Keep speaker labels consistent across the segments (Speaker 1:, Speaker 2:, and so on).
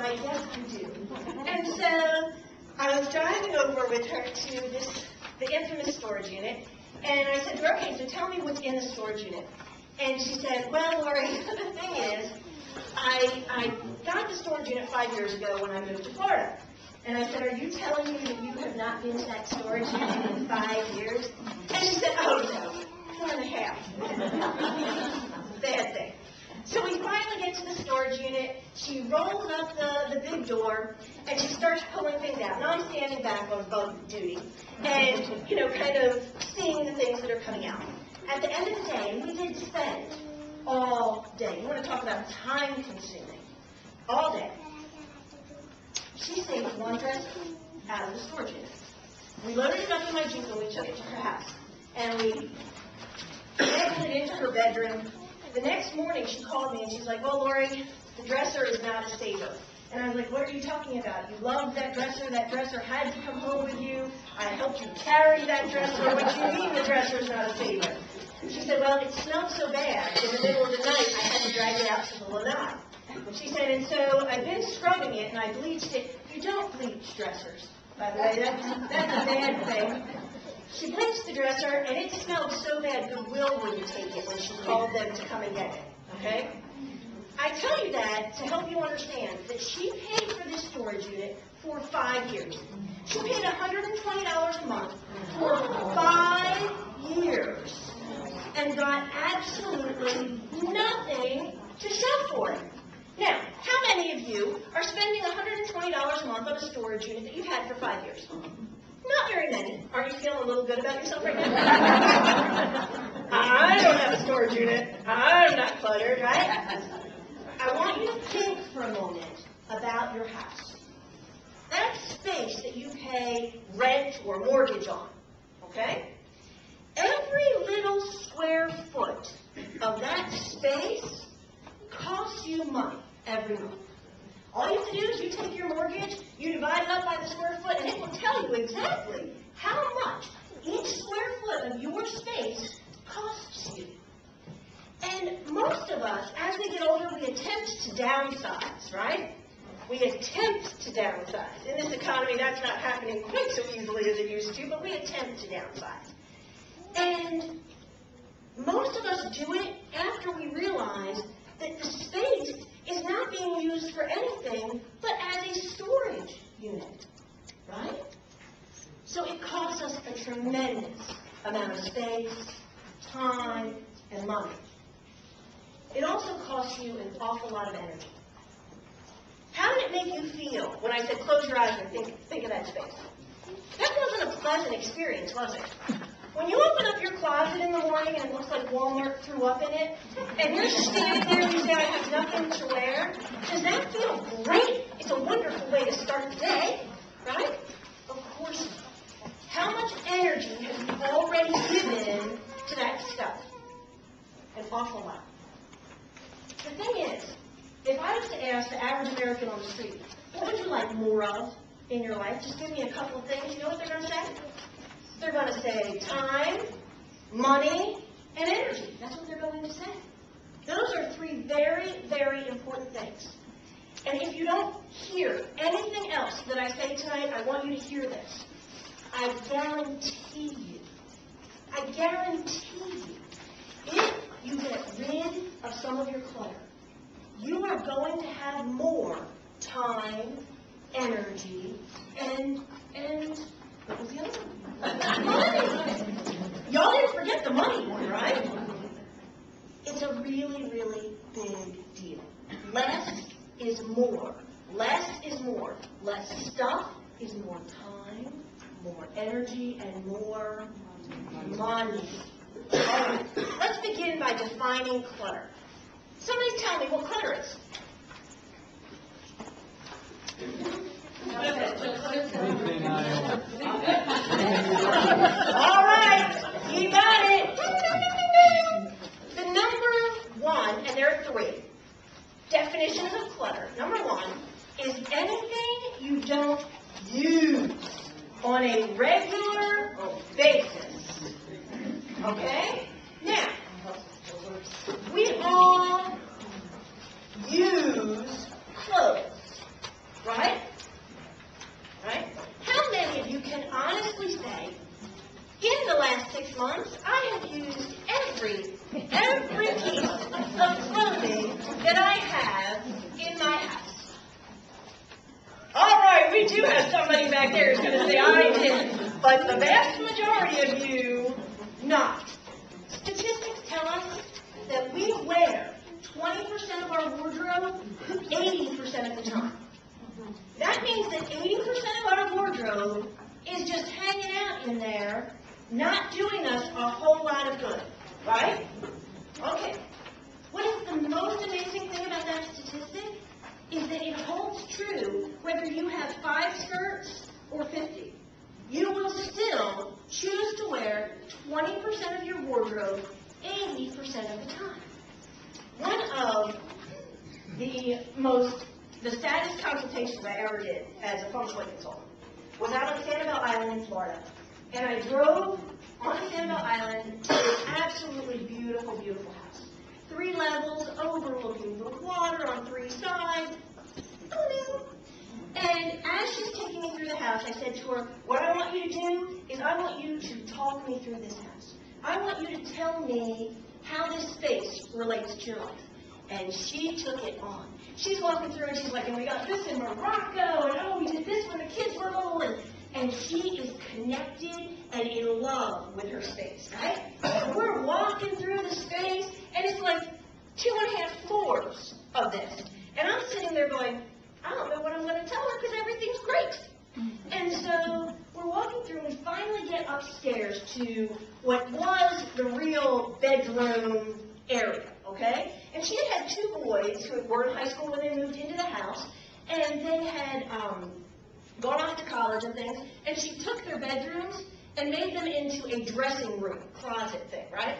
Speaker 1: I guess you do. And so I was driving over with her to the infamous storage unit, and I said to her, okay, so tell me what's in the storage unit. And she said, well, Lori, the thing is, I got the storage unit 5 years ago when I moved to Florida. And I said, are you telling me that you have not been to that storage unit in 5 years? And she said, oh, no, 4.5. Bad thing. So we finally get to the storage unit. She rolls up the big door, and she starts pulling things out. Now I'm standing back on bug duty and, kind of seeing the things that are coming out. At the end of the day, we did spend all day. You want to talk about time-consuming. All day. She saved one dress out of the storage unit. We loaded it up in my Jeep and we took it to her house. And we connected it into her bedroom. The next morning she called me and she's like, well, Lori, the dresser is not a saver. And I was like, what are you talking about? You loved that dresser had to come home with you. I helped you carry that dresser. What you mean the dresser is not a saver? She said, well, it smelled so bad. In the middle of the night, I had to drag it out to the lanai. She said, and so I've been scrubbing it, and I bleached it. You don't bleach dressers, by the way. That's a bad thing. She bleached the dresser, and it smelled so bad, Goodwill wouldn't take it when she called them to come and get it, okay? I tell you that to help you understand that she paid for this storage unit for 5 years. She paid $120 a month for 5 years and got absolutely nothing to show for it. Now, how many of you are spending $120 a month on a storage unit that you've had for 5 years? Not very many. Aren't you feeling a little good about yourself right now? I don't have a storage unit. I'm not cluttered, right? I want you to think for a moment about your house. That space that you pay rent or mortgage on, okay? Every little square foot of that space costs you money every month. All you have to do is you take your mortgage, you divide it up by the square foot, and it will tell you exactly how much each square foot of your space costs you. And most of us, as we get older, we attempt to downsize, right? We attempt to downsize. In this economy, that's not happening quite so easily as it used to, but we attempt to downsize. And most of us do it after we realize that the space is not being used for anything but as a storage unit, right? So it costs us a tremendous amount of space, time, and money. It also costs you an awful lot of energy. How did it make you feel when I said close your eyes and think of that space? That wasn't a pleasant experience, was it? When you open up your closet in the morning and it looks like Walmart threw up in it, and you're standing there and you say, I have nothing to wear, does that feel great? It's a wonderful way to start the day, right? Of course not. How much energy have you already given to that stuff? An awful lot. The thing is, if I was to ask the average American on the street, what would you like more of in your life? Just give me a couple of things. You know what they're going to say? They're going to say time, money, and energy. That's what they're going to say. Those are three very, very important things. And if you don't hear anything else that I say tonight, I want you to hear this. I guarantee you, if you get rid of some of your clutter, you are going to have more time, energy, and what was the other one? Money. Y'all didn't forget the money one, right? It's a really, really big deal. Less is more. Less is more. Less stuff is more time, more energy, and more money. All right. Let's begin by defining clutter. Somebody tell me what clutter is. All right, you got it. The number one, and there are three definitions of clutter. Number one is anything you don't use on a regular basis. Okay? Now, we all use clothes. back there is going to say I did, but the vast majority of you, not. Statistics tell us that we wear 20% of our wardrobe 80% of the time. That means that 80% of our wardrobe is just hanging out in there, not doing us a whole lot of good, right? Okay. What is the most amazing thing about that statistic is that it holds true whether you have 5 skirts or 50. You will still choose to wear 20% of your wardrobe 80% of the time. One of the saddest consultations I ever did as a functional consultant was out on Sanibel Island in Florida. And I drove on Sanibel Island to this absolutely beautiful, beautiful house. 3 levels, overlooking the water on 3 sides. And as she's taking me through the house, I said to her, what I want you to do is I want you to talk me through this house. I want you to tell me how this space relates to your life. And she took it on. She's walking through and she's like, and we got this in Morocco, and oh, we did this when the kids were little, and she is connected and in love with her space, right? And we're walking through the space, and it's like 2.5 floors of this. And I'm sitting there going, I don't know what I'm going to tell her because everything's great. And so we're walking through, and we finally get upstairs to what was the real bedroom area, okay? And she had 2 boys who were in high school when they moved into the house, and they had gone off to college and things, and she took their bedrooms and made them into a dressing room, closet thing, right?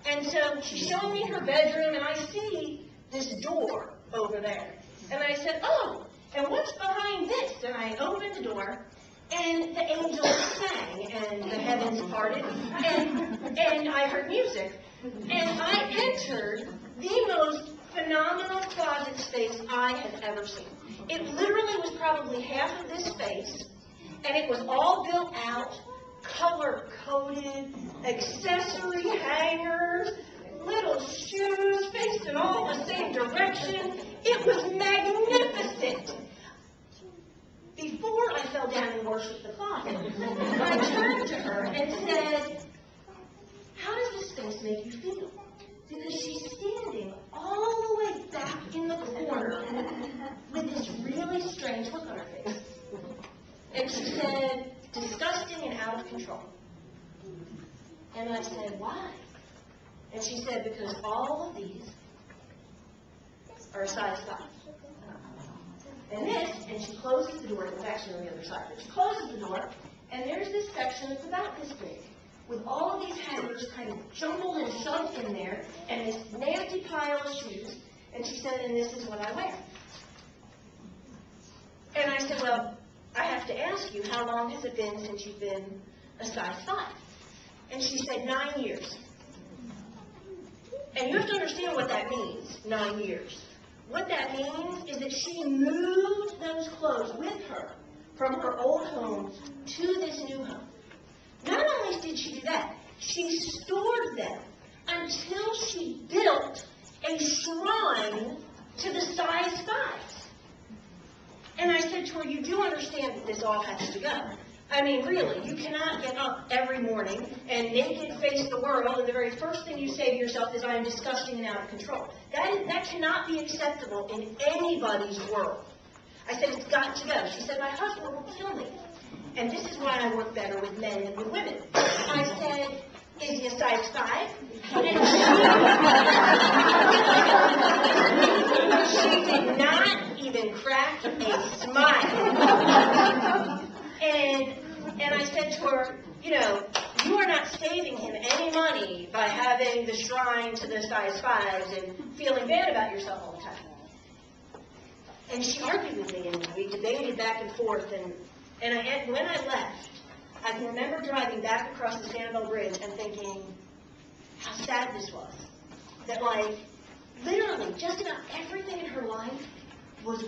Speaker 1: And so she's showing me her bedroom, and I see this door over there. And I said, oh, and what's behind this? And I opened the door, and the angels sang, and the heavens parted, and I heard music. And I entered the most phenomenal closet space I have ever seen. It literally was probably half of this space, and it was all built out, color-coded, accessory hangers, little shoes facing all the same direction. It was magnificent. Before I fell down and worshipped the closet, I turned to her and said, how does this space make you feel? Because she's standing all the way back in the corner with this really strange look on her face. And she said, disgusting and out of control. And I said, why? And she said, because all of these are a size 5. And this, and she closes the door, it's actually on the other side, but she closes the door, and there's this section that's about this big, with all of these hangers kind of jumbled and shoved in there, and this nasty pile of shoes, and she said, and this is what I wear. And I said, well, I have to ask you, how long has it been since you've been a size 5? And she said, 9 years. And you have to understand what that means, 9 years. What that means is that she moved those clothes with her from her old home to this new home. Not only did she do that, she stored them until she built a shrine to the size 5s. And I said to her, you do understand that this all has to go. I mean, really, you cannot get up every morning and naked face the world, and the very first thing you say to yourself is, I am disgusting and out of control. That cannot be acceptable in anybody's world. I said, it's got to go. She said, my husband will kill me. And this is why I work better with men than with women. I said, is he a size 5? And she did not even crack a smile. And I said to her, you know, you are not saving him any money by having the shrine to the size 5s and feeling bad about yourself all the time. And she argued with me, and we debated back and forth, and when I left, I can remember driving back across the Sanibel Bridge and thinking how sad this was. That, like, literally, just about everything in her life was